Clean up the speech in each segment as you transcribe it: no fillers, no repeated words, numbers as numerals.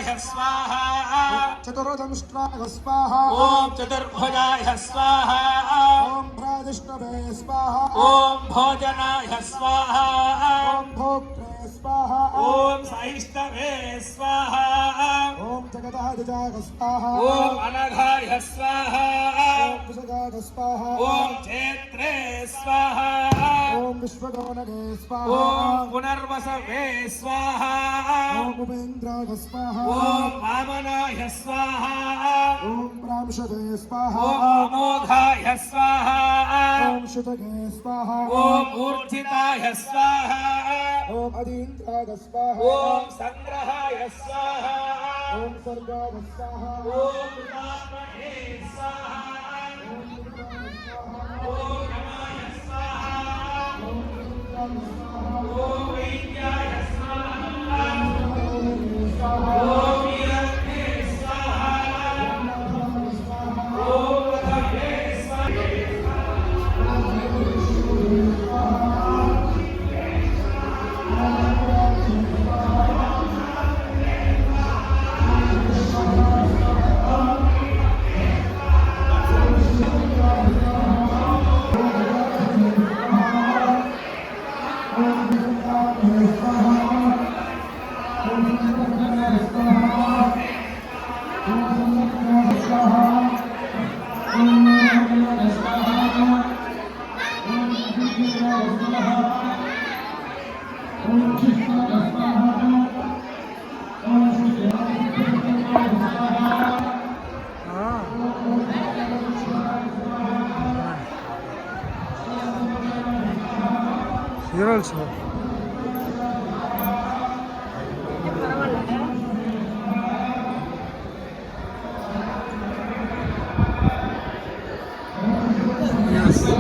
स्वाहा चतुर्दंष्ट्राय स्वाहा ओम चतुर्भुजाय स्वाहा ओम भ्राजिष्णवे स्वाहा ओम भोजनाय स्वाहा ओम भोक्त्रे स्वाहा ओम सहिष्णवे स्वाहा ओम जगदाधिजाय स्वाहा ओम अनघाय स्वाहा ओम विषगाय स्वाहा ओम क्षेत्रे स्वाहा ओम विश्वगोनगे स्वाहा ओम पुनर्वसवे स्वाहा ओम उपेन्द्राय स्वाहा ओम वामनाय स्वाहा ओम प्रांशवे स्वाहा ओम अमोघाय स्वाहा ओम शुतगे स्वाहा ओम ऊर्जिताय स्वाहा ओम अदीन्द्राय स्वाहा ओम संग्रहाय स्वाहा ओम सर्गाय स्वाहा ओम पितामहे स्वाहा ओम नमाय स्वाहा ओम वैद्याय स्वाहा ओम वीरत्वे स्वाहा ओम पदवे Yes.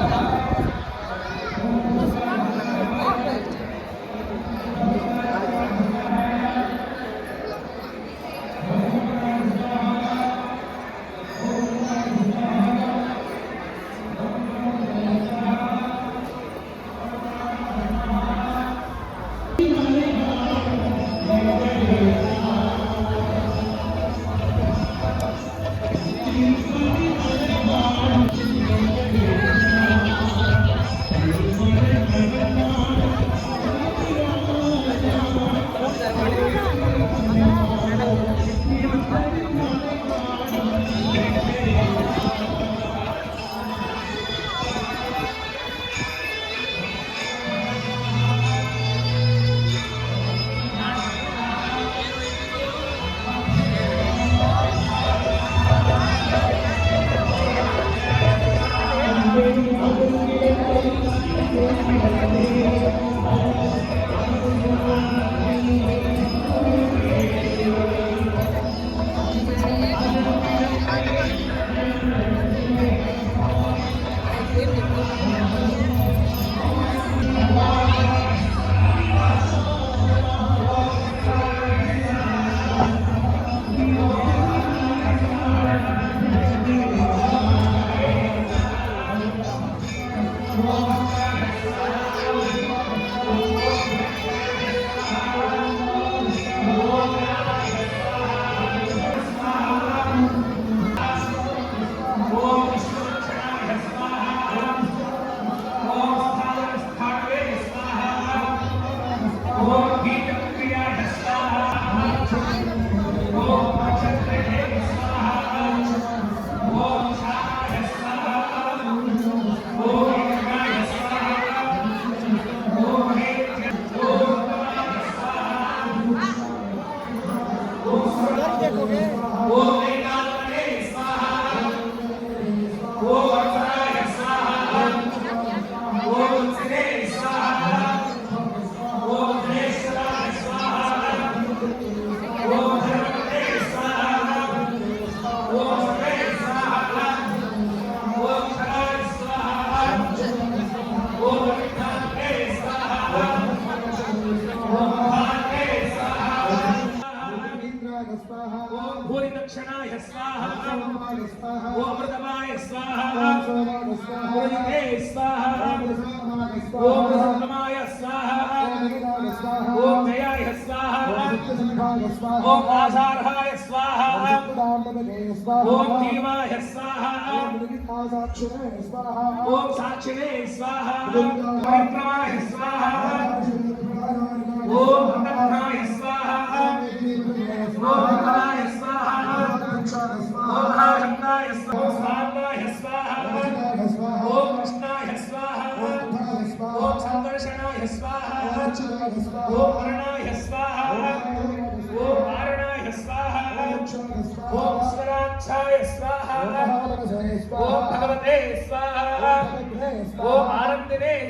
ओम जयाय स्वाहा ओम स्वाहा ओम आधाराय स्वाहा ओम जीवाय स्वाहा स्वाहा ओम साक्षिणे स्वाहा परिक्रमाय स्वाहा ओम तत्राय स्वाहा ओम हराय स्वाहा ओम हरिकाय स्वाहा स्वाहा ओम कृष्णाय स्वाहा ओम संदर्शनाय स्वाहा ओम हरणाय स्वाहा ओम वारणाय स्वाहा ओम स्वराक्षाय स्वाहा ओम भगवते स्वाहा ओम आनंदिने